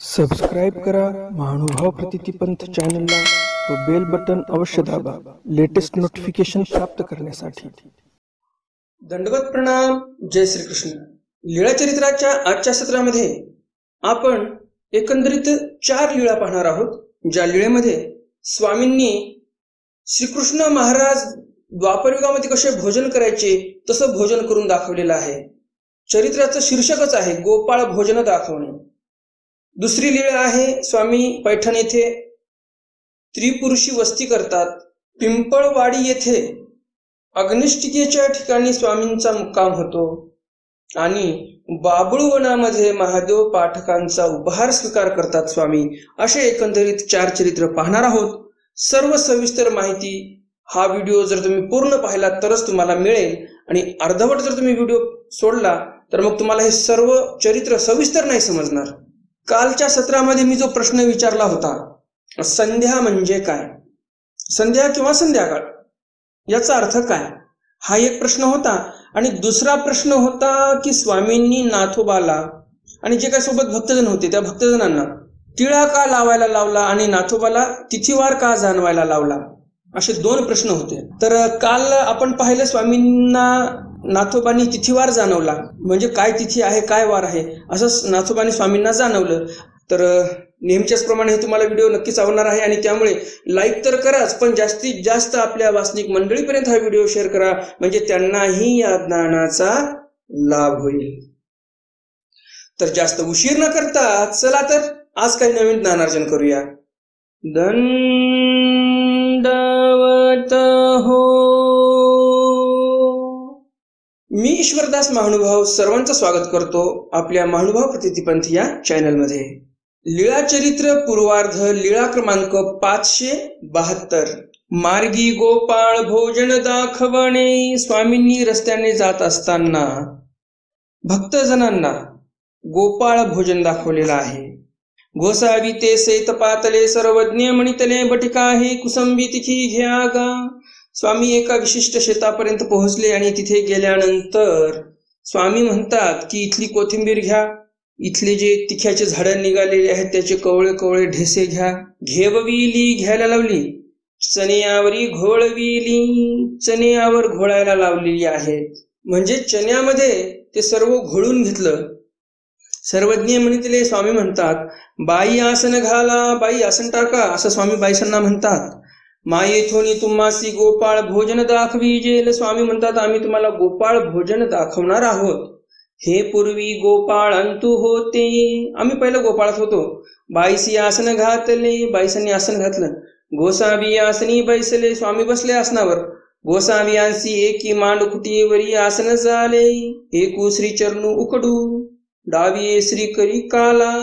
Subscribe करा महानुभाव प्रतितिपंथ चॅनलला व बेल बटन अवश्य दाबा लेटेस्ट नोटिफिकेशन प्राप्त करण्यासाठी। दंडवत प्रणाम। जय श्री कृष्ण। लीळा चरित्राच्या आजच्या सत्रामध्ये आपण एकंदरीत 4 लीळा पाहणार आहोत, ज्या लीळेमध्ये स्वामींनी श्रीकृष्ण महाराज द्वापरयुगामध्ये कसे भोजन करायचे तसं भोजन करून दाखवलेलं आहे। चरित्राचं शीर्षकच आहे गोपाळ भोजन दाखवणे। दुसरी लीळा आहे स्वामी पैठण येथे त्रिपुरुषी वस्ती करतात। पिंपळवाडी येथे अग्निष्टिकेच्या ठिकाणी स्वामींचा मुक्काम होतो आणि बाबुळवनामध्ये महादेव पाठकांचा उपहार स्वीकार करतात स्वामी। असे एकंदरीत 4 चरित्र पाहणार आहोत। सर्व सविस्तर माहिती हा व्हिडिओ जर तुम्ही पूर्ण पाहिला तरच तुम्हाला मिळेल आणि अर्धवट जर तुम्ही व्हिडिओ सोडला तर मग तुम्हाला हे सर्व चरित्र सविस्तर नाही समजणार। कालच्या सत्रामध्ये मी जो प्रश्न विचारला होता, संध्या म्हणजे काय, संध्या किंवा संध्याकाळ याचा अर्थ काय, हा एक प्रश्न होता। आणि दुसरा प्रश्न होता की स्वामींनी नाथोबाला आणि जे काही सोबत भक्तजन होते त्या भक्तजनांना टिळा का लावायला लावला आणि नाथोबाला तिथीवार का जाणवायला लावला, असे 2 प्रश्न होते। तर काल आपण पाहिलं स्वामींना नाथोबांनी तिथीवार जाणवला, म्हणजे काय तिथी आहे काय वार आहे असं नाथोबांनी स्वामींना जाणवलं। तर नेहमीच्याच प्रमाणे हे तुम्हाला व्हिडिओ नक्कीच आवडणार आहे आणि त्यामुळे लाईक तर कराच, पण जास्तीत जास्त आपल्या वासनिक मंडळीपर्यंत हा व्हिडिओ शेअर करा, म्हणजे त्यांनाही या ज्ञानाचा लाभ होईल। तर जास्त उशीर न करता चला तर आज काही नवीन ज्ञानार्जन करूया। दंडवत हो। मी ईश्वरदास महानुभाव सर्वांचं स्वागत करतो आपल्या महानुभाव प्रतितिपंथ या चॅनलमध्ये। लीळा चरित्र पूर्वार्ध लीळा क्रमांक 572। मार्गी गोपाळ भोजन दाखवणे। स्वामींनी रस्त्याने जात असताना भक्तजनांना गोपाळ भोजन दाखवलेलं आहे। गोसावी ते सेत पातले सर्वज्ञ मणितले बटिका हे कुसंबी तिथी घ्या गा। स्वामी एका विशिष्ट शेतापर्यंत पोहोचले आणि तिथे गेल्यानंतर स्वामी म्हणतात की इथली कोथिंबीर घ्या, इथले जे तिख्याचे झाडं निघालेले आहेत त्याचे कवळे कवळे ढेसे घ्या। घेवविली घ्यायला लावली, चण्यावरी घोळविली, चण्यावर घोळायला लावलेली आहेत, म्हणजे चण्यामध्ये ते सर्व घोळून घेतलं। सर्वज्ञ म्हणितले स्वामी म्हणतात बाई आसन घाला, बाई आसन टाका असं स्वामी बाईसांना म्हणतात। मायेथोनी तुम्हासी गोपाळ भोजन दाखविजेल। स्वामी म्हणतात आम्ही तुम्हाला गोपाळ भोजन दाखवणार आहोत। हे पूर्वी गोपाळ अंतु होते, आम्ही पहिलं गोपाळात होतो। बाईसी आसन घातले, बाईसांनी आसन घातलं। गोसावी आसनी बैसले, स्वामी बसले आसनावर। गोसावियांसी एकी मांडकुटीवरी आसन झाले। एकू श्रीचरणू उकडू, डावी श्री करी काला,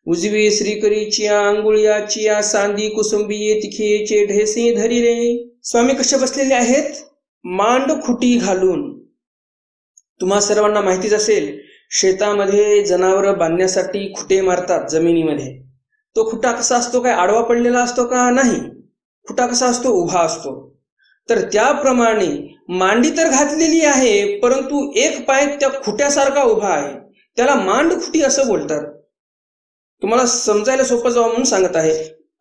उजवी श्रीकरीचिया अंगुळ्याचिया सांदी कुसुंबिये तिखियेचे ढेसे धरिले। स्वामी कसे बसलेले आहेत, मांड खुटी घालून। तुम्हा सर्वांना माहितीच असेल शेतामध्ये जनावर बांधण्यासाठी खुटे मारतात जमिनीमध्ये। तो खुटा कसा असतो, काय आडवा पडलेला असतो का, नाही, खुटा कसा असतो, उभा असतो। तर त्याप्रमाणे मांडी तर घातलेली आहे परंतु एक पाय त्या खुट्यासारखा उभा आहे, त्याला मांड खुटी असं बोलतात। तुम्हाला समजायला सोपं जावं म्हणून सांगत आहे।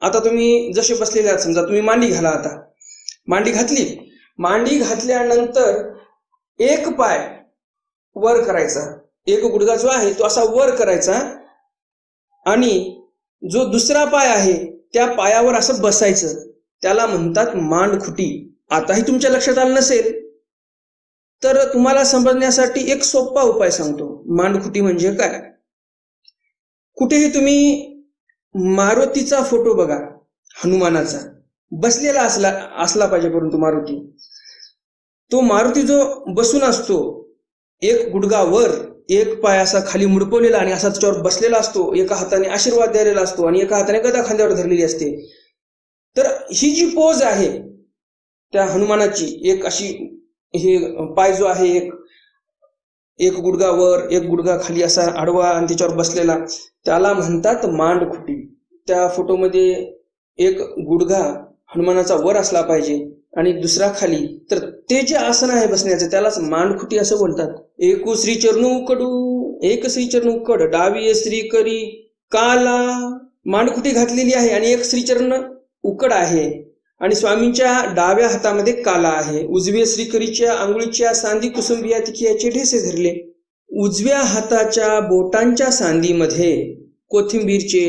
आता तुम्ही जसे बसलेले आहात, समजा तुम्ही मांडी घाला, आता मांडी घातली, मांडी घातल्यानंतर एक पाय वर करायचा, एक गुडघा जो आहे तो असा वर करायचा आणि जो दुसरा पाय आहे त्या पायावर असं बसायचं, त्याला म्हणतात मांडखुटी। आताही तुमच्या लक्षात आलं नसेल तर तुम्हाला समजण्यासाठी एक सोपा उपाय सांगतो, मांडखुटी म्हणजे काय। कुठेही तुम्ही मारुतीचा फोटो बघा, हनुमानाचा बसलेला असला पाहिजे, परंतु मारुती, तो मारुती जो बसून असतो एक गुडघा वर, एक पाय असा खाली मुडपवलेला आणि असा त्याच्यावर बसलेला असतो, एका हाताने आशीर्वाद द्यायला असतो आणि एका हाताने गदा खांद्यावर धरलेली असते। तर ही जी पोज आहे त्या हनुमानाची, एक अशी हे पाय जो आहे एक गुडघा वर एक गुडघा खाली असा आडवा आणि त्याच्यावर बसलेला, त्याला म्हणतात मांडखुटी। त्या फोटोमध्ये एक गुडघा हनुमानाचा वर असला पाहिजे आणि दुसरा खाली, तर ते जे आसन आहे बसण्याचं त्यालाच मांडखुटी असं बोलतात। एकू श्री चरणू उकडू, एक श्री चरणू उकड, डावी श्री करी काला मांडकुटी घातलेली आहे आणि एक श्रीचरण उकड आहे आणि स्वामींच्या डाव्या हातामध्ये काला आहे. उजव्या श्रीकरीच्या आंघोळीच्या सांदी कुसुंबिया तिखियाचे ढेसे धरले. उजव्या हाताच्या बोटांच्या सांदीमध्ये कोथिंबीरचे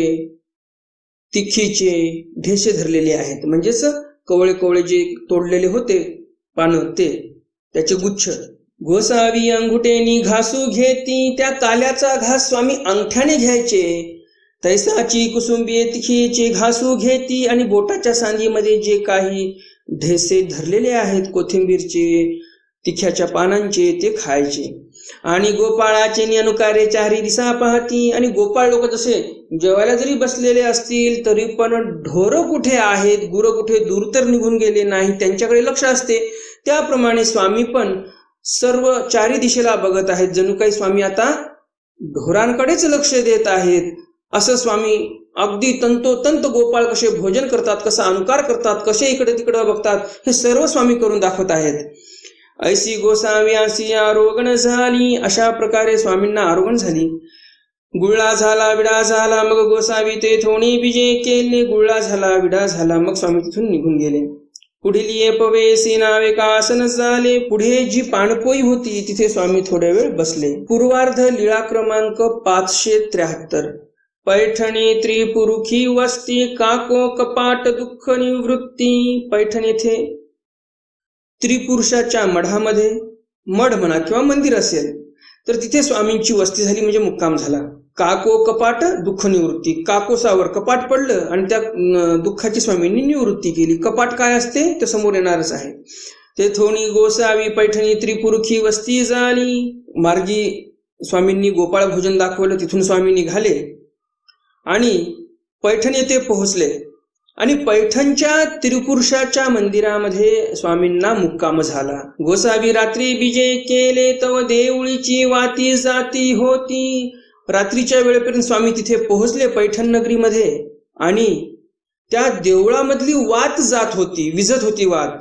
तिखीचे ढेसे धरलेले आहेत. म्हणजेच कवळे कवळे जे तोडलेले होते पानं ते त्याचे गुच्छ. घोसावी अंगुठेनी घासू घेती, त्या काल्याचा घास स्वामी अंगठ्याने घ्यायचे. तैसाची कुसुंबिये तिखीचे घासू घेती आणि बोटाच्या सांदीमध्ये जे काही ढेसे धरलेले आहेत कोथिंबीरचे तिख्याच्या पानांचे ते खायचे. आणि गोपाळाचे अनुकारे चारी दिसा पाहती, आणि गोपाळ लोक जसे जेवायला जरी बसलेले असतील तरी पण ढोरं कुठे आहेत, गुरं कुठे दूर तर निघून गेले नाही त्यांच्याकडे लक्ष असते. त्याप्रमाणे स्वामी पण सर्व चारी दिशेला बघत आहेत, जणू काही स्वामी आता ढोरांकडेच लक्ष देत आहेत. असं स्वामी अगदी तंतोतंत गोपाळ कसे भोजन करतात, कसा अनुकार करतात, कसे इकडे तिकडे बघतात, हे सर्व स्वामी करून दाखवत आहेत. ऐसी गोसाव्यासी आरोगण झाली, अशा प्रकारे स्वामींना आरोगण झाली. गुळा झाला विडा झाला, मग गोसावी ते थोणी बीजे केले. गुळा झाला विडा झाला, मग स्वामी तिथून निघून गेले. पुढील पवेसी नावे कासन झाले, पुढे जी पाणपोई होती तिथे स्वामी थोड्या वेळ बसले. पूर्वार्ध लीळा क्रमांक 573. पैठणी त्रिपुरुखी वस्ती, काको कपाट दुःख निवृत्ती. पैठण येथे त्रिपुरुषाच्या मठामध्ये, मठ म्हणा किंवा मंदिर असेल तर तिथे स्वामींची वस्ती झाली, म्हणजे मुक्काम झाला. काको कपाट दुःख निवृत्ती, काकोसावर कपाट पडलं आणि त्या दुःखाची स्वामींनी निवृत्ती केली. कपाट काय असते ते समोर येणारच आहे. ते थोणी गोसावी पैठणी त्रिपुरुखी वस्ती झाली. मार्गी स्वामींनी गोपाळ भोजन दाखवलं, तिथून स्वामी निघाले आणि पैठण येथे पोहोचले आणि पैठणच्या त्रिपुरुषाच्या मंदिरामध्ये स्वामींना मुक्काम झाला. गोसावी रात्री बीजे केले, तव देवळीची वाती जाती होती. रात्रीच्या वेळेपर्यंत स्वामी तिथे पोहोचले पैठण नगरीमध्ये आणि त्या देवळामधली वात जात होती, विझत होती वात.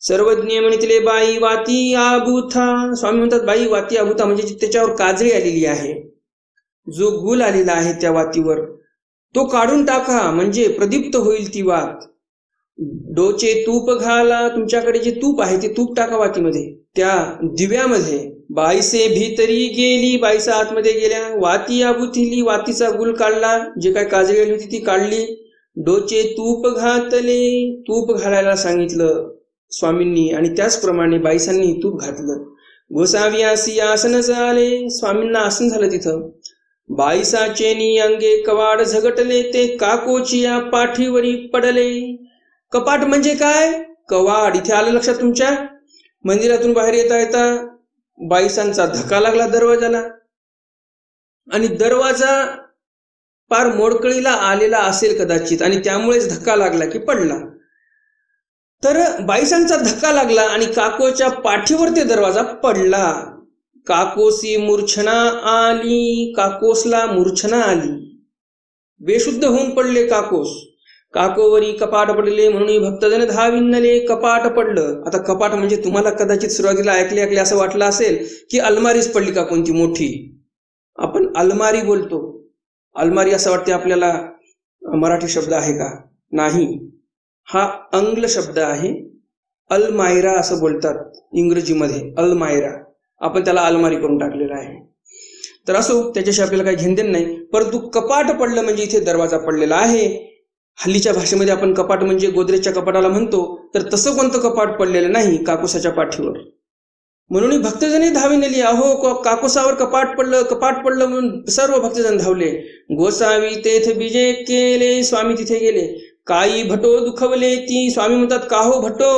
सर्वज्ञ म्हणितले बाई वाती आभूथा. स्वामी म्हणतात बाई वाती आभूथा, म्हणजे त्याच्यावर काजळी आलेली आहे, जो गुल आलेला आहे त्या वातीवर तो काढून टाका, म्हणजे प्रदीप्त होईल ती वात. डोचे तूप घाला, तुमच्याकडे जे तूप आहे ते तूप टाका वातीमध्ये, त्या दिव्यामध्ये. बाईसे भीतरी गेली, बाईसा आतमध्ये गेल्या. वाती आभूथिली, वातीचा गुल काढला, जे काय काजळी आली होती ती काढली. डोचे तूप घातले, तूप घालायला सांगितलं स्वामींनी आणि त्याचप्रमाणे बाईसांनी तूप घातलं. गोसाव्यासी आसन झाले, स्वामींना आसन झालं तिथं. बाईसाचे अंगे कवाड झगटले, ते काकोचिया पाठीवरी पडले. कपाट म्हणजे काय? कवाड. इथे आलं लक्षात तुमच्या? मंदिरातून बाहेर येता येता बाईसांचा धक्का लागला दरवाजाला आणि दरवाजा पार मोडकळीला आलेला असेल कदाचित आणि त्यामुळेच धक्का लागला की पडला. तर बाईसांचा धक्का लागला आणि काकोच्या पाठीवर ते दरवाजा पडला. काकोसी मूर्छना आली, काकोसला मूर्छना आली, बेशुद्ध होऊन पडले काकोस. काकोवरी कपाट पडले, म्हणून भक्तजन धाविन्नले. कपाट पडलं. आता कपाट म्हणजे तुम्हाला कदाचित सुरुवातीला ऐकले असं वाटलं असेल की अलमारीच पडली का कोणती मोठी. आपण अलमारी बोलतो, अलमारी असं वाटते आपल्याला मराठी शब्द आहे का? नाही, हा आंग्ल शब्द आहे. अलमायरा असं बोलतात इंग्रजीमध्ये, अलमायरा. आपण त्याला अलमारी करून टाकलेला आहे. तर असो, त्याच्याशी आपल्याला काही घेणदेण नाही. परंतु कपाट पडलं म्हणजे इथे दरवाजा पडलेला आहे. हल्लीच्या भाषेमध्ये आपण कपाट म्हणजे गोदरेजच्या कपाटाला म्हणतो, तर तसं कोणतं कपाट पडलेलं नाही काकोसाच्या पाठीवर. म्हणून भक्तजने धावी नेली. अहो काकोसावर कपाट पडलं म्हणून सर्व भक्तजन धावले. गोसावी तेथ बीजे केले, स्वामी तिथे गेले. काही भटो दुखवले ती. स्वामी म्हणतात का हो भटो,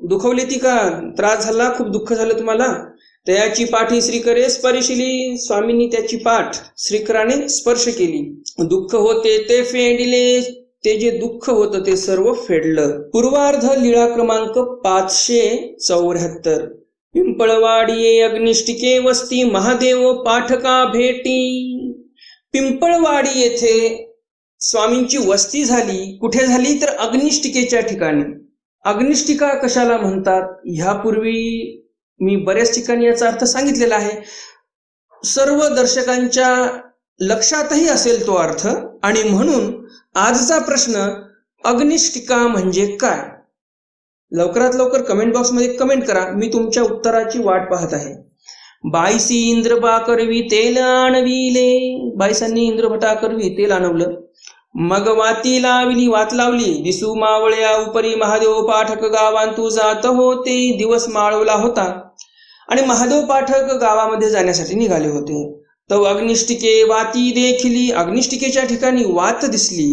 दुखवले ती का? त्रास झाला, खूप दुःख झालं तुम्हाला? त्याची पाठी श्रीकरे स्पर्शिली. स्वामींनी त्याची पाठ श्रीकराने स्पर्श केली. दुःख होते ते फेडले, ते जे दुःख होतं ते सर्व फेडलं. पूर्वार्ध लीळा क्रमांक 574. पिंपळवाडी अग्निष्टिके वस्ती, महादेव पाठका भेटी. पिंपळवाडी येथे स्वामींची वस्ती झाली. कुठे झाली तर अग्निष्टिकेच्या ठिकाणी. अग्निष्टिका कशाला म्हणतात ह्यापूर्वी मी बऱ्याच ठिकाणी याचा अर्थ सांगितलेला आहे. सर्व दर्शकांच्या लक्षातही असेल तो अर्थ. आणि म्हणून आजचा प्रश्न, अग्निष्टिका म्हणजे काय? लवकरात लवकर कमेंट बॉक्समध्ये कमेंट करा, मी तुमच्या उत्तराची वाट पाहत आहे. बाईसी इंद्रबा करवी तेल आणविले, बाईसांनी इंद्रभटा करवी तेल आणवलं. मग वाती लावली, वात लावली, दिसू मावळ्या उपरी महादेव पाठक गावांतू जात होते. दिवस माळवला होता आणि महादेव पाठक गावामध्ये जाण्यासाठी निघाले होते. तो अग्निष्टिके वाती देखिली, अग्निष्टिकेच्या ठिकाणी वात दिसली.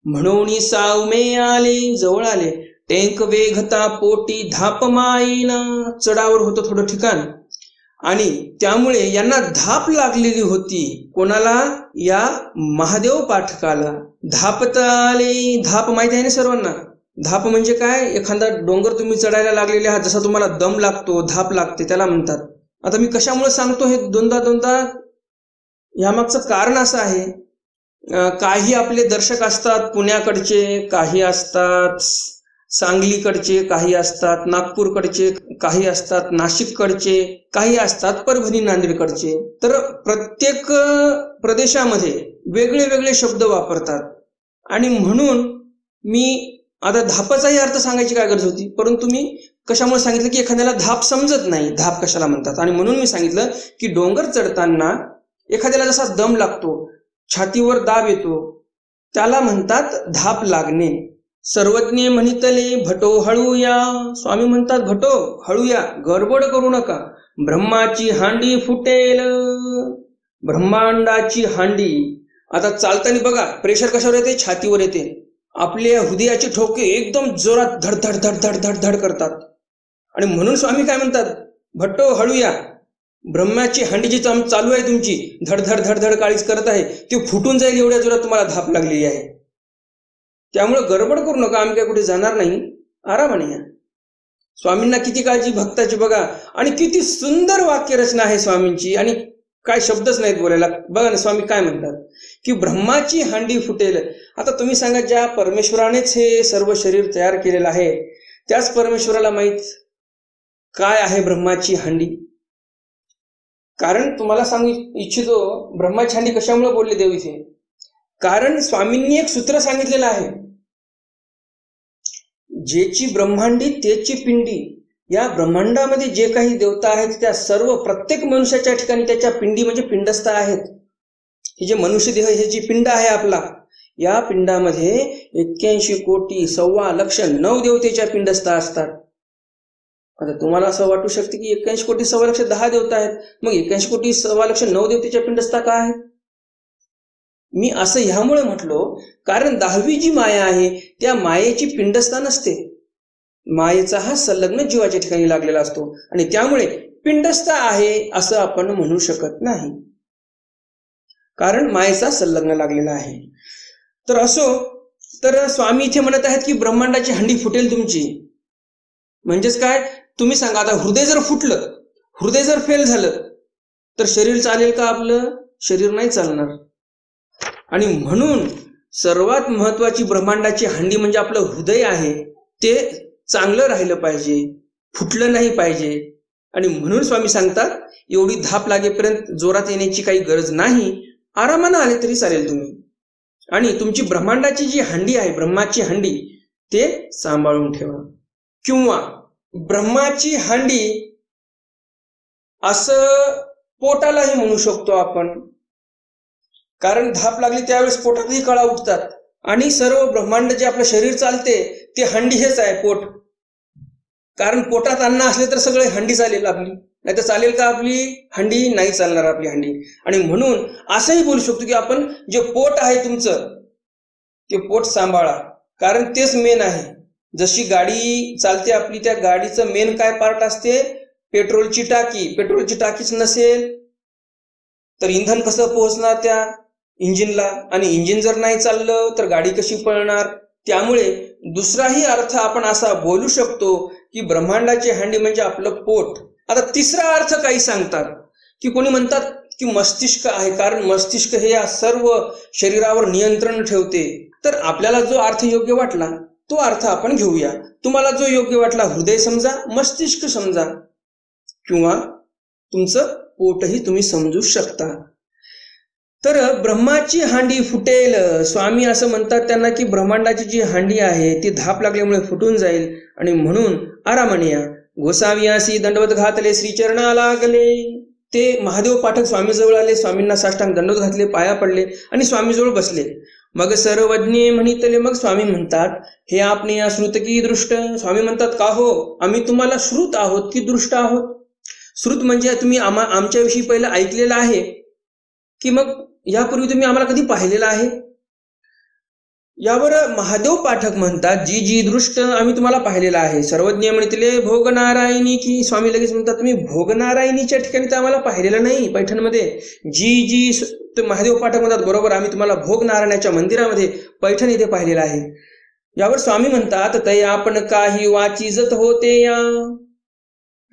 म्हणून सावमे आले, जवळ आले. टेंक वेघता पोटी धाप माईना, चढावर होतं थोडं ठिकाण आणि त्यामुळे यांना धाप लागलेली होती. कोणाला? या महादेव पाठकाला. धापत आले, धाप माहिती आहे ना सर्वांना? धाप म्हणजे काय? एखादा डोंगर तुम्ही चढायला लागलेले आहात, जसा तुम्हाला दम लागतो, धाप लागते, त्याला म्हणतात. आता मी कशामुळे सांगतो हे दोनदा? यामागचं कारण असं आहे, काही आपले दर्शक असतात पुण्याकडचे, काही असतात सांगलीकडचे, काही असतात नागपूरकडचे, काही असतात नाशिककडचे, काही असतात परभणी नांदेडकडचे. तर प्रत्येक प्रदेशामध्ये वेगळे वेगळे शब्द वापरतात आणि म्हणून मी आता धापाचाही अर्थ सांगायची काय गरज होती, परंतु मी कशामुळे सांगितलं की एखाद्याला धाप समजत नाही, धाप कशाला म्हणतात, आणि म्हणून मी सांगितलं की डोंगर चढताना एखाद्याला जसा दम लागतो, छातीवर दाब येतो, त्याला म्हणतात धाप लागणे. सर्वज्ञ म्हणितले भटो हळूया, स्वामी म्हणतात भटो हळूया, गडबड करू नका. ब्रह्माची हांडी फुटेल, ब्रह्मांडाची हांडी. आता चालताना बघा प्रेशर कशावर येते? छातीवर येते. आपल्या हृदयाचे ठोके एकदम जोरात धड धड धड धड धड धड करतात आणि म्हणून स्वामी काय म्हणतात? भट्टो हळूया, ब्रह्माची हांडी जी चालू आहे तुमची, धड धड धड धड काळीच करत आहे, ती फुटून जाईल एवढ्या जोरात तुम्हाला धाप लागलेली आहे. त्यामुळे गडबड करू नका, आम्ही काय कुठे जाणार नाही, आरामाने या. स्वामींना किती काळजी भक्ताची बघा, आणि किती सुंदर वाक्यरचना आहे स्वामींची, आणि काय शब्दच नाहीत बोलायला. बघा ना स्वामी काय म्हणतात की ब्रह्माची हांडी फुटेल. आता तुम्ही सांगा, ज्या परमेश्वरानेच हे सर्व शरीर तयार केलेलं आहे, त्याच परमेश्वराला माहित काय आहे ब्रह्माची हांडी. कारण तुम्हाला सांगू इच्छितो, ब्रह्माची हांडी कशामुळे बोलले देव इथे? कारण स्वामींनी एक सूत्र सांगितलेलं आहे, जेची ब्रह्मांडी तेची पिंडी. या ब्रह्मांडामध्ये जे काही देवता आहेत त्या सर्व प्रत्येक मनुष्याच्या ठिकाणी त्याच्या पिंडी म्हणजे पिंडस्थ आहेत. हे जे मनुष्य देह, हे जी पिंड आहे आपला, या पिंडामध्ये 81 कोटी 1.25 लक्ष 9 देवतेच्या पिंडस्थ असतात. आता तुम्हाला असं वाटू शकते की 81 कोटी 1.25 लक्ष 10 देवता आहेत, मग 81 कोटी 1.25 लक्ष 9 देवतेच्या पिंडस्थ का आहेत? मी असं ह्यामुळे म्हटलो कारण 10वी जी माया आहे त्या मायेची पिंडस्था नसते. मायेचा हा संलग्न जीवाच्या ठिकाणी लागलेला असतो आणि त्यामुळे पिंडस्थ आहे असं आपण म्हणू शकत नाही, कारण मायेचा संलग्न लागलेला आहे. तर असो, तर स्वामी इथे म्हणत आहेत की ब्रह्मांडाची हंडी फुटेल तुमची. म्हणजेच काय? तुम्ही सांगा, आता हृदय जर फुटलं, हृदय जर फेल झालं तर शरीर चालेल का? आपलं शरीर नाही चालणार. आणि म्हणून सर्वात महत्वाची ब्रह्मांडाची हांडी म्हणजे आपलं हृदय आहे, ते चांगलं राहिलं पाहिजे, फुटलं नाही पाहिजे. आणि म्हणून स्वामी सांगतात, एवढी धाप लागेपर्यंत जोरात येण्याची काही गरज नाही, आरामानं आले तरी चालेल तुम्ही. आणि तुमची ब्रह्मांडाची जी हांडी आहे, ब्रह्माची हांडी, ते सांभाळून ठेवा. किंवा ब्रह्माची हांडी असं पोटालाही म्हणू शकतो आपण, कारण धाप लागली त्यावेळेस पोटातही कळा उठतात आणि सर्व ब्रह्मांड जे आपलं शरीर चालते ते हंडी हेच आहे, पोट. कारण पोटात अन्न असले तर सगळे हंडी चालेल आपली, नाही तर चालेल का आपली हंडी? नाही चालणार आपली हंडी. आणि म्हणून असंही बोलू शकतो की आपण जे पोट आहे तुमचं, ते पोट सांभाळा, कारण तेच मेन आहे. जशी गाडी चालते आपली, त्या गाडीचं मेन काय पार्ट असते? पेट्रोलची टाकी. पेट्रोलची टाकीच नसेल तर इंधन कसं पोहोचणार त्या इंजिनला? आणि इंजिन जर नाही चाललं तर गाडी कशी पळणार? त्यामुळे दुसराही अर्थ आपण असा बोलू शकतो की ब्रह्मांडाची हांडी म्हणजे आपलं पोट. आता तिसरा अर्थ काही सांगतात की कोणी म्हणतात की मस्तिष्क आहे, कारण मस्तिष्क हे या सर्व शरीरावर नियंत्रण ठेवते. तर आपल्याला जो अर्थ योग्य वाटला तो अर्थ आपण घेऊया. तुम्हाला जो योग्य वाटला, हृदय समजा, मस्तिष्क समजा, किंवा तुमचं पोटही तुम्ही समजू शकता. तर ब्रह्माची हांडी फुटेल. स्वामी असं म्हणतात त्यांना की ब्रह्मांडाची जी हांडी आहे ती धाप लागल्यामुळे फुटून जाईल आणि म्हणून आरामाने या. गोसावियासी दंडवत घातले श्रीचरणा लागले. ते महादेव पाठक स्वामीजवळ आले, स्वामींना साष्टांग दंडवत घातले, पाया पडले आणि स्वामीजवळ बसले. मग सर्वज्ञे म्हणितले. मग स्वामी म्हणतात, हे आपणे या श्रुत की दृष्ट. स्वामी म्हणतात, का हो, आम्ही तुम्हाला श्रुत आहोत की दृष्ट आहोत? श्रुत म्हणजे तुम्ही आमच्याविषयी पहिलं ऐकलेलं आहे की मग यापूर्वी तुम्ही आम्हाला कधी पाहिलेलं आहे? यावर महादेव पाठक म्हणतात, जी जी दृष्ट आम्ही तुम्हाला पाहिलेलं आहे. सर्वज्ञ म्हणतले भोगनारायणी की. स्वामी लगेच म्हणतात, तुम्ही भोगनारायणीच्या ठिकाणी तर आम्हाला पाहिलेलं नाही पैठणमध्ये. जी जी महादेव पाठक म्हणतात, बरोबर, आम्ही तुम्हाला भोगनारायणाच्या मंदिरामध्ये पैठण इथे पाहिलेलं आहे. यावर स्वामी म्हणतात, तै आपण काही वाचिजत होते या.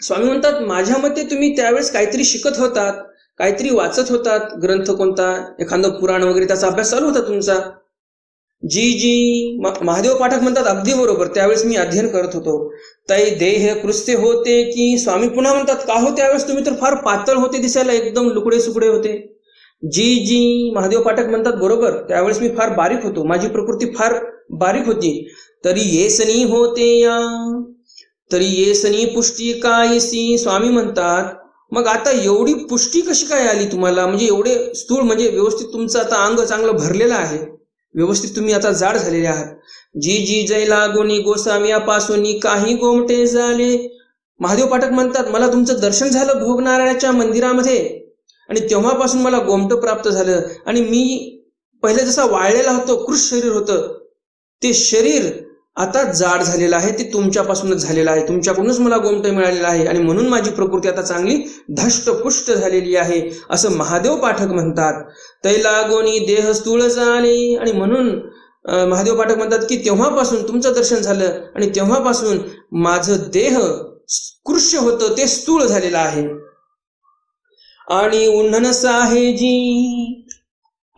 स्वामी म्हणतात, माझ्या मते तुम्ही त्यावेळेस काहीतरी शिकत होतात, काहीतरी वाचत होतात. ग्रंथ कोणता, एखादं पुराण वगैरे, त्याचा अभ्यास चालू होता तुमचा. जी जी महादेव पाठक म्हणतात, अगदी बरोबर, त्यावेळेस मी अध्ययन करत होतो. तै देह कृत्य होते की. स्वामी पुन्हा म्हणतात, का हो, त्यावेळेस तुम्ही तर फार पातळ होते दिसायला, एकदम लुकडे सुकडे होते. जी जी महादेव पाठक म्हणतात, बरोबर, त्यावेळेस मी फार बारीक होतो, माझी प्रकृती फार बारीक होती. तरी येसनी होते या. तरी येसनी पुष्टी कायसी. स्वामी म्हणतात, मग आता एवढी पुष्टी कशी काय आली तुम्हाला? म्हणजे एवढे स्थूळ, म्हणजे व्यवस्थित तुमचं आता अंग चांगलं भरलेलं आहे, व्यवस्थित तुम्ही आता जाड झालेले आहात. जी जी जय लागोनी गोसाव्यापासून काही गोमटे झाले. महादेव पाठक म्हणतात, मला तुमचं दर्शन झालं भोगनारायणाच्या मंदिरामध्ये आणि तेव्हापासून मला गोमट प्राप्त झालं. आणि मी पहिले जसा वाळलेला होतो, कृश शरीर होतं, ते शरीर आता जाड झालेलं आहे. ते तुमच्यापासूनच झालेलं आहे, तुमच्याकडूनच मला गोमट मिळालेलं आहे आणि म्हणून माझी प्रकृती आता चांगली धष्टपुष्ट झालेली आहे, असं महादेव पाठक म्हणतात. तैलागोनी देह स्थूळ झाले. आणि म्हणून महादेव पाठक म्हणतात की तेव्हापासून तुमचं दर्शन झालं आणि तेव्हापासून माझं देह कृष्य होतं, ते स्थूळ झालेलं आहे. आणि उन्हनस आहे जी.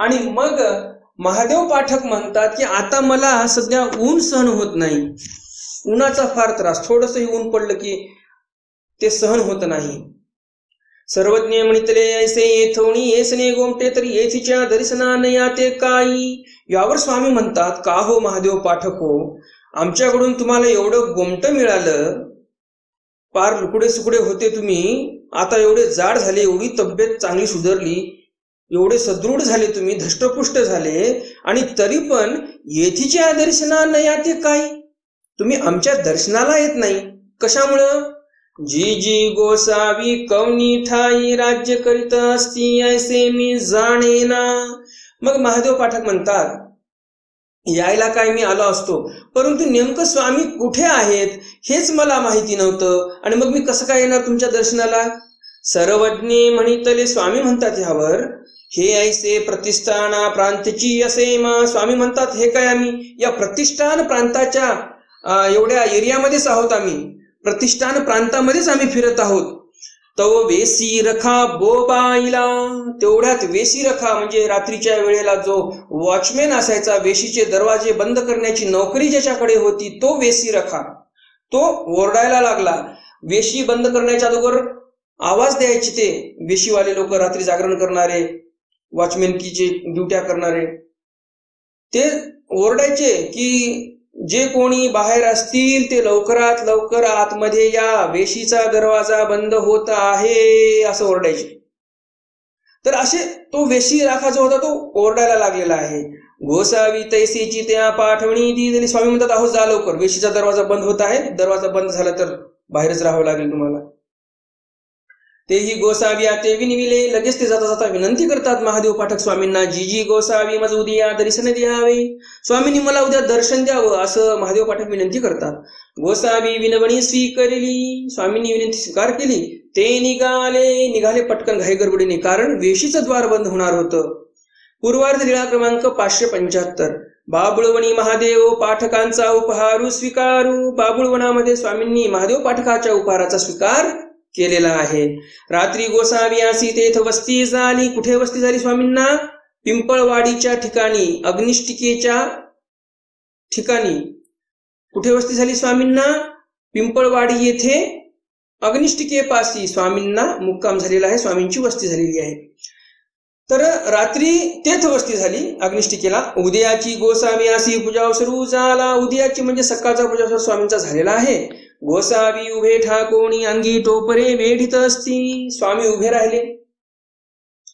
आणि मग महादेव पाठक म्हणतात की आता मला सध्या ऊन सहन होत नाही, उन्हाचा फार त्रास, थोडंसंही ऊन पडलं की ते सहन होत नाही. सर्वज्ञ म्हणितले ऐसे येथोणी येसने गोमटे तरी येथीच्या दर्शनाने याते काही. यावर स्वामी म्हणतात, का हो महादेव पाठक हो, आमच्याकडून तुम्हाला एवढं गोमट मिळालं, फार लुकडे सुकडे होते तुम्ही, आता एवढे जाड झाले, एवढी तब्येत चांगली सुधारली, एवढे सदृढ झाले तुम्ही, धष्टपुष्ट झाले, आणि तरी पण येथीच्या दर्शनाने याते काही. तुम्ही आमच्या दर्शनाला येत नाही, कशामुळं? जी जी गोसावी कवनी ठाई राज्य करीत असती ऐसे मी जाणेना. मग महादेव पाठक म्हणतात, यायला काय मी आलो असतो, परंतु नेमकं स्वामी कुठे आहेत हेच मला माहिती नव्हतं, आणि मग मी कसं काय येणार तुमच्या दर्शनाला? सर्वज्ञे म्हणितले. स्वामी म्हणतात यावर, हे ऐसे प्रतिष्ठाना प्रांतची असे मा. स्वामी म्हणतात, हे काय, आम्ही या प्रतिष्ठान प्रांताच्या एवढ्या एरियामध्येच आहोत, आम्ही प्रतिष्ठान प्रांतामध्येच आम्ही फिरत आहोत. तो वेसी रखा बोबाईला. तेवढ्यात वेसी रखा म्हणजे रात्रीच्या वेळेला जो वॉचमॅन असायचा, वेशीचे दरवाजे बंद करण्याची नोकरी ज्याच्याकडे होती, तो वेसी रखा, तो ओरडायला लागला. वेशी बंद करण्याच्या अगोदर आवाज द्यायचे ते वेशीवाले लोक, रात्री जागरण करणारे, वॉचमॅनकीचे ड्युट्या करणारे, ते ओरडायचे की जे कोणी बाहेर असतील ते लवकरात लवकर आतमध्ये या, वेशीचा दरवाजा बंद होत आहे, असं ओरडायचे. तर असे तो वेशी राखा जो होता तो ओरडायला लागलेला आहे. गोसावी तैसेची त्या पाठवणी दिली. स्वामी म्हणतात, अहो जा लवकर, वेशीचा दरवाजा बंद होत आहे, दरवाजा बंद झाला तर बाहेरच राहावं लागेल तुम्हाला. तेही गोसावी ते विनविले. लगेच ते जाता जाता विनंती करतात महादेव पाठक स्वामींना, जी जी गोसावी मज उद्या दर्शन द्यावे. स्वामींनी मला उद्या दर्शन द्यावं असं महादेव पाठक विनंती करतात. गोसावी विनवणी स्वीकारली. स्वामींनी विनंती स्वीकार केली. ते निघाले पटकन घाई गडबडीने, कारण वेशीचं द्वार बंद होणार होतं. पूर्वार्ध लीळा क्रमांक 575. बाबुळवणी महादेव पाठकांचा उपहारू स्वीकारू. बाबुळवनामध्ये स्वामींनी महादेव पाठकाच्या उपहाराचा स्वीकार केलेला आहे. रात्री गोसावी तेथ वस्ती झाली. कुठे वस्ती झाली स्वामींना? पिंपळवाडीच्या ठिकाणी, अग्निष्टिकेच्या ठिकाणी. कुठे वस्ती झाली स्वामींना? पिंपळवाडी येथे अग्निष्टिकेपाशी स्वामींना मुक्काम झालेला आहे, स्वामींची वस्ती झालेली आहे. तर रात्री तीर्थवस्ती झाली अग्निष्टिकेला. उदयाची गोसावी अशी पूजा सुरू झाला. उदयाची म्हणजे सकाळचा पूजा स्वामींचा झालेला आहे. गोसावी उभे ठाकोणी अंगी टोपरे वेढीत असती. स्वामी उभे राहिले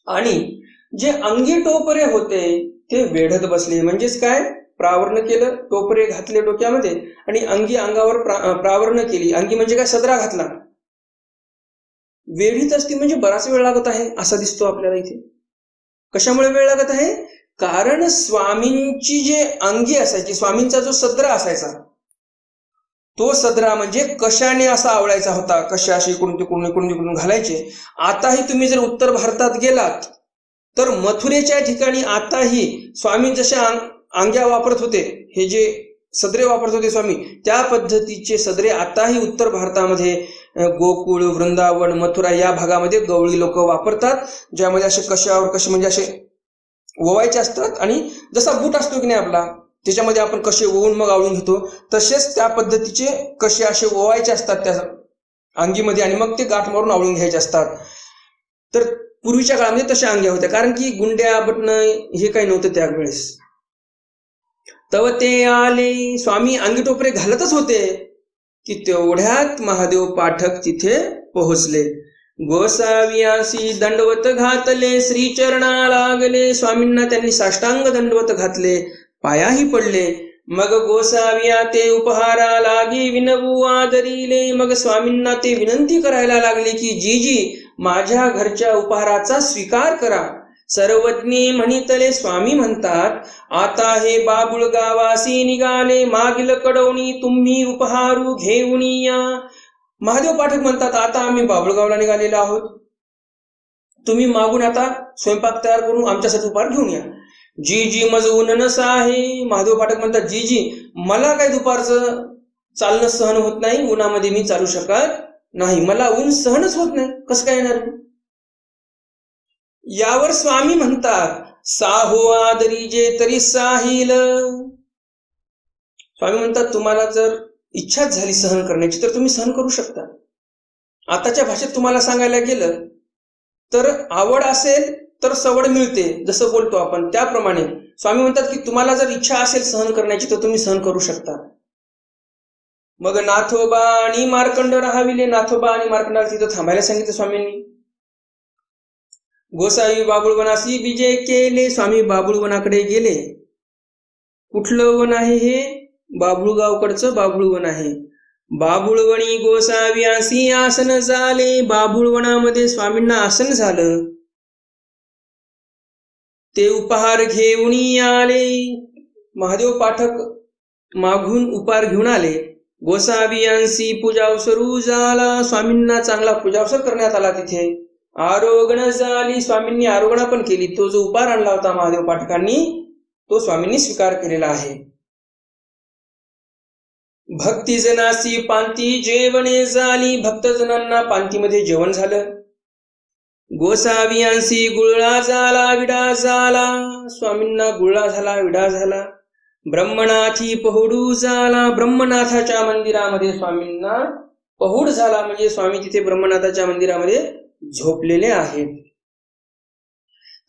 आणि जे अंगी टोपरे होते ते वेढत बसले. म्हणजेच काय, प्रावरण केलं, टोपरे घातले डोक्यामध्ये आणि अंगी अंगावर प्रावरण केली. अंगी म्हणजे काय, सदरा घातला. वेढीत असती म्हणजे बराच वेळ लागत आहे असा दिसतो आपल्याला इथे. कशामुळे वेळ लागत आहे? कारण स्वामींची जे अंगी असायची, स्वामींचा जो सदरा असायचा, तो सदरा म्हणजे कशाने असा आवळायचा होता. कशा अशी इकडून घालायचे. आताही तुम्ही जर उत्तर भारतात गेलात तर मथुरेच्या ठिकाणी आताही स्वामी जशा अंग्या वापरत होते, हे जे सदरे वापरत होते स्वामी, त्या पद्धतीचे सदरे आताही उत्तर भारतामध्ये गोकुळ, वृंदावन, मथुरा या भागामध्ये गवळी लोक वापरतात, ज्यामध्ये असे कशावर कसे म्हणजे असे ओवायचे असतात. आणि जसा बूट असतो की नाही आपला, त्याच्यामध्ये आपण कसे ओवून मग आवळून घेतो, तसेच त्या पद्धतीचे कसे असे ओवायचे असतात त्या अंगीमध्ये आणि मग ते गाठ मारून आवळून घ्यायचे असतात. तर पूर्वीच्या काळामध्ये तशा अंग्या होत्या, कारण की गुंड्या बटणं हे काही नव्हतं त्यावेळेस. तव ते आले, स्वामी अंगी टोपरे घालतच होते की तेवढ्यात महादेव पाठक तिथे पोहोचले. गोसावियासी दंडवत घातले, श्रीचरणा लागले. स्वामींना त्यांनी साष्टांग दंडवत घातले, पायाही पडले. मग गोसाविया ते उपहारा लागी विनवू आदरिले. मग स्वामींना ते विनंती करायला लागले की जीजी माझ्या घरच्या उपहाराचा स्वीकार करा. सर्वज्ञी म्हणितले स्वामी म्हणतात, आता हे बाबुळ गावासी निघाले, मागील कडवणी तुम्ही उपहारू घेऊन या. महादेव पाठक म्हणतात, आता आम्ही बाबुळगावला निघालेलो आहोत, तुम्ही मागून आता स्वयंपाक तयार करून आमच्यासाठी उपहार घेऊन या. जी जी मज ऊन नसा आहे. महादेव पाठक म्हणतात, जी जी मला काही दुपारचं चालणं सहन होत नाही, उन्हामध्ये मी चालू शकत नाही, मला ऊन सहनच होत नाही, कसं काय येणार. यावर स्वामी म्हणतात, साहो आदरी जे तरी साहिल. स्वामी म्हणतात, तुम्हाला जर इच्छाच झाली सहन करण्याची तर तुम्ही सहन करू शकता. आताच्या भाषेत तुम्हाला सांगायला गेलं तर आवड असेल तर सवड मिळते, जसं बोलतो आपण त्याप्रमाणे स्वामी म्हणतात की तुम्हाला जर इच्छा असेल सहन करण्याची तर तुम्ही सहन करू शकता. मग नाथोबा आणि मार्कंड राहाविले. नाथोबा आणि मार्कंडाला तिथं थांबायला सांगितलं स्वामींनी. गोसावी बाबुळवनासी विजय केले. स्वामी बाबुळवनाकडे गेले. कुठलं वन आहे हे? बाबुळगावकडचं बाबुळवन आहे. बाबुळवणी गोसाव्यासी आसन झाले. बाबुळवनामध्ये स्वामींना आसन झालं. ते उपहार घेऊन आले. महादेव पाठक मागून उपहार घेऊन आले. गोसावियांसी पूजावसरू झाला. स्वामींना चांगला पूजावसर करण्यात आला. तिथे आरोगण झाली. स्वामींनी आरोगणा पण केली. तो जो उपहार आणला होता महादेव पाठकांनी तो स्वामींनी स्वीकार केलेला आहे. भक्तिजनासी पांती जेवणे झाली. भक्तजनांना पांतीमध्ये जेवण झालं. गोसावियांसी गुळळा झाला, विडा झाला. स्वामींना गुळळा झाला, विडा झाला. ब्रह्मनाथी पहुडू झाला. ब्रह्मनाथाच्या मंदिरामध्ये स्वामींना पहुड झाला, म्हणजे स्वामी तिथे ब्रह्मनाथाच्या मंदिरामध्ये झोपलेले आहेत.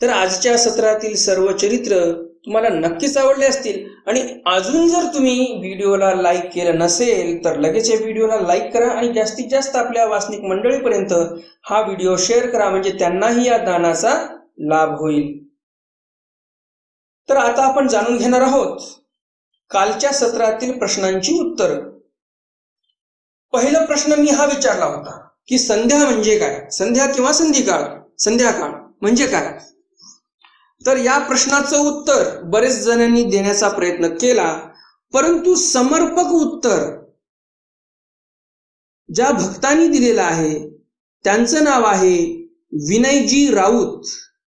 तर आजच्या सत्रातील सर्व चरित्र तुम्हाला नक्कीच आवडले असतील. आणि अजून जर तुम्ही व्हिडिओला लाईक केलं नसेल तर लगेच या व्हिडिओला लाईक करा आणि जास्तीत जास्त आपल्या वाचनिक मंडळीपर्यंत हा व्हिडिओ शेअर करा, म्हणजे त्यांनाही या दानाचा लाभ होईल. तर आता आपण जाणून घेणार आहोत कालच्या सत्रातील प्रश्नांची उत्तर. पहिला प्रश्न मी हा विचारला होता की संध्या म्हणजे काय, संध्या किंवा संधिकाळ, संध्याकाळ म्हणजे काय. तर या प्रश्नाचं उत्तर बरेच जणांनी देण्याचा प्रयत्न केला, परंतु समर्पक उत्तर ज्या भक्तांनी दिलेलं आहे त्यांचं नाव आहे विनयजी राऊत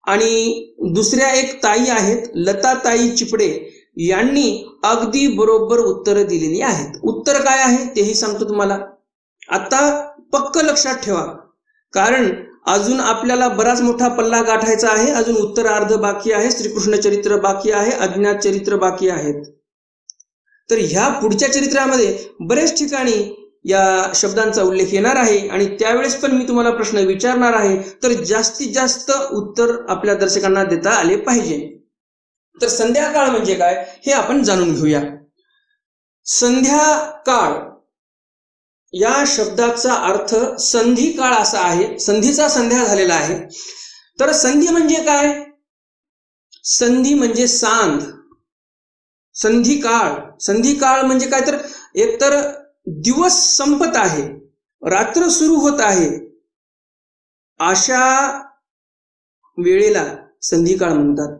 आणि दुसऱ्या एक ताई आहेत लताताई चिपडे. यांनी अगदी बरोबर उत्तर दिलेली आहेत. उत्तर काय आहे तेही सांगतो तुम्हाला. आता पक्क लक्षात ठेवा, कारण अजून आपल्याला बराच मोठा पल्ला गाठायचा आहे. अजून उत्तरार्ध बाकी आहे, श्रीकृष्ण चरित्र बाकी आहे, अज्ञात चरित्र बाकी आहेत. तर ह्या पुढच्या चरित्रामध्ये बरेच ठिकाणी या शब्दांचा उल्लेख येणार आहे आणि त्यावेळेस पण मी तुम्हाला प्रश्न विचारणार आहे, तर जास्तीत जास्त उत्तर आपल्या दर्शकांना देता आले पाहिजे. तर संध्याकाळ म्हणजे काय हे आपण जाणून घेऊया. संध्याकाळ या शब्दाचा अर्थ संधी काळ असा आहे. संधीचा संध्या झालेला आहे. तर संधी म्हणजे काय? संधी म्हणजे सांध. संधी काळ म्हणजे काय? तर एकतर दिवस संपत आहे, रात्र सुरू होत आहे, अशा वेळेला संधी काळ म्हणतात.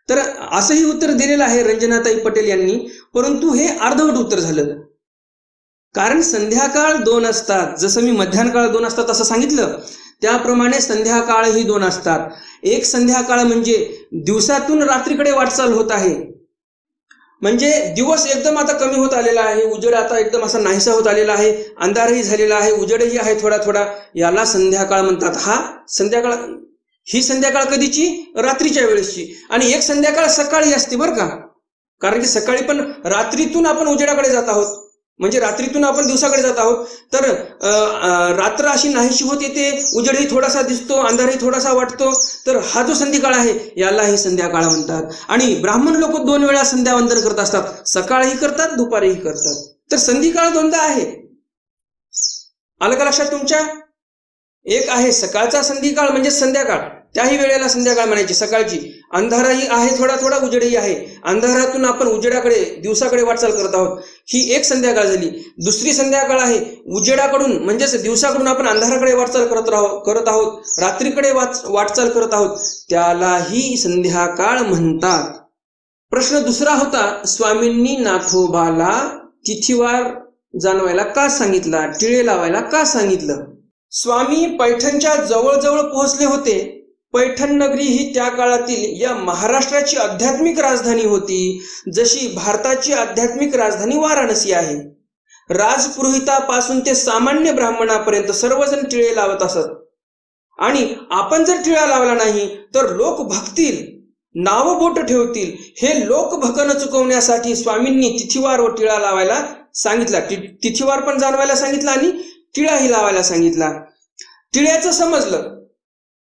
तर असंही उत्तर दिलेलं आहे रंजनाताई पटेल यांनी, परंतु हे अर्धवट उत्तर झालं. कारण संध्याकाळ 2 असतात. जसं मी मध्यान्हकाळ 2 असतात असं सांगितलं, त्याप्रमाणे संध्याकाळही 2 असतात. एक संध्याकाळ म्हणजे दिवसातून रात्रीकडे वाटचाल होत आहे, म्हणजे दिवस एकदम आता कमी होत आलेला आहे, उजेड आता एकदम असा नाहीसा होत आलेला आहे, अंधारही झालेला आहे, उजेडही आहे थोडा थोडा, याला संध्याकाळ म्हणतात. ही संध्याकाळ कधीची? रात्रीच्या वेळेसची. आणि एक संध्याकाळ सकाळी असते बरं का, कारण की सकाळी पण रात्रीतून आपण उजेडाकडे जात आहोत, म्हणजे रात्रीतून आपण दिवसाकडे जात आहोत. तर रात्र अशी नाहीशी होत येते, उजेडही थोडासा दिसतो, अंधारही थोडासा वाटतो. तर हा जो संध्याकाळ आहे यालाही संध्याकाळ म्हणतात. आणि ब्राह्मण लोक 2 वेळा संध्यावंदन करत असतात, सकाळही करतात, दुपारीही करतात. तर संधिकाळ 2दा आहे. आलं का लक्षात तुमच्या? एक आहे सकाळचा संधिकाळ म्हणजे संध्याकाळ, त्याही वेळेला संध्याकाळ म्हणायची, सकाळची. अंधारही आहे थोडा थोडा, उजेडही आहे. अंधारातून आपण उजेडाकडे दिवसाकडे वाटचाल करत आहोत, ही एक संध्याकाळ झाली. दुसरी संध्याकाळ आहे उजेडाकडून म्हणजेच दिवसाकडून आपण अंधाराकडे वाटचाल करत आहोत, रात्रीकडे वाटचाल करत आहोत, त्यालाही संध्याकाळ म्हणतात. प्रश्न दुसरा होता, स्वामींनी नाथोबाला तिथीवार जाणवायला का सांगितला, टिळे लावायला का सांगितलं? स्वामी पैठणच्या जवळजवळ पोहोचले होते. पैठण नगरी ही त्या काळातील या महाराष्ट्राची आध्यात्मिक राजधानी होती, जशी भारताची आध्यात्मिक राजधानी वाराणसी आहे. राजपुरोहितापासून ते सामान्य ब्राह्मणापर्यंत सर्वजण टिळे लावत असत. आणि आपण जर टिळा लावला नाही तर लोक भक्तील, नाव बोट ठेवतील. हे लोक भकन चुकवण्यासाठी स्वामींनी तिथीवार व टिळा लावायला सांगितला. तिथीवार पण जाणवायला सांगितला आणि टिळाही लावायला सांगितला. टिळ्याचं समजलं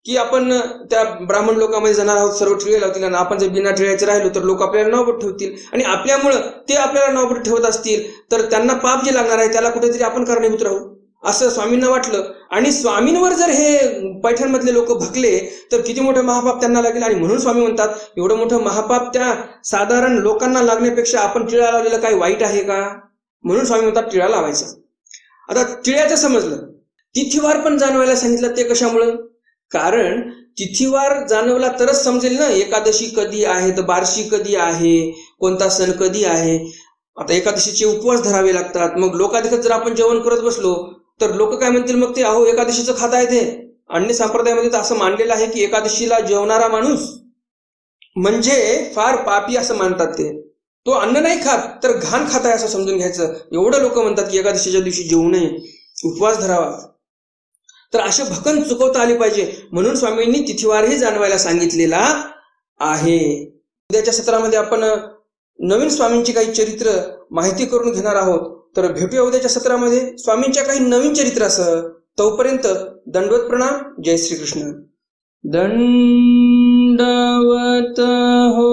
की आपण त्या ब्राह्मण लोकांमध्ये जाणार आहोत, सर्व टिळे लावतील, आणि आपण जर बिना टिळ्याचे राहिलो तर लोक आपल्याला नावबोट ठेवतील, आणि आपल्यामुळं ते आपल्याला नावबोट ठेवत असतील तर त्यांना पाप जे लागणार आहे त्याला कुठेतरी आपण कारणीभूत राहू, असं स्वामींना वाटलं. आणि स्वामींवर जर हे पैठणमधले लोक भकले तर किती मोठं महापाप त्यांना लागेल. आणि म्हणून स्वामी म्हणतात, एवढं मोठं महापाप त्या साधारण लोकांना लागण्यापेक्षा आपण टिळा लावलेलं काही वाईट आहे का? म्हणून स्वामी म्हणतात टिळा लावायचा. आता टिळ्याचं समजलं, तिथीवार पण जाणवायला सांगितलं. ते कशामुळं? कारण तिथीवार जाणवला तरच समजेल ना, एकादशी कधी आहे, तर बार्शी कधी आहे, कोणता सण कधी आहे. आता एकादशीचे उपवास धरावे लागतात. मग लोकाधिकत जर आपण जेवण करत बसलो तर लोक काय म्हणतील, मग ते अहो एकादशीचं खाता आहे. ते अन्य संप्रदायामध्ये तर असं मानलेलं आहे की एकादशीला जेवणारा माणूस म्हणजे फार पापी असं मानतात. तो अन्न नाही खात तर घाण खात आहे असं समजून घ्यायचं. एवढं लोक म्हणतात की एकादशीच्या दिवशी जेवू नये, उपवास धरावा. तर असे भकन चुकवता आली पाहिजे म्हणून स्वामींनी तिथीवारही जाणवायला सांगितलेला आहे. उद्याच्या सत्रामध्ये आपण नवीन स्वामींची काही चरित्र माहिती करून घेणार आहोत. तर भेटूया उद्याच्या सत्रामध्ये स्वामींच्या काही नवीन चरित्रासह. तोपर्यंत दंडवत प्रणाम. जय श्रीकृष्ण. दंडवत हो.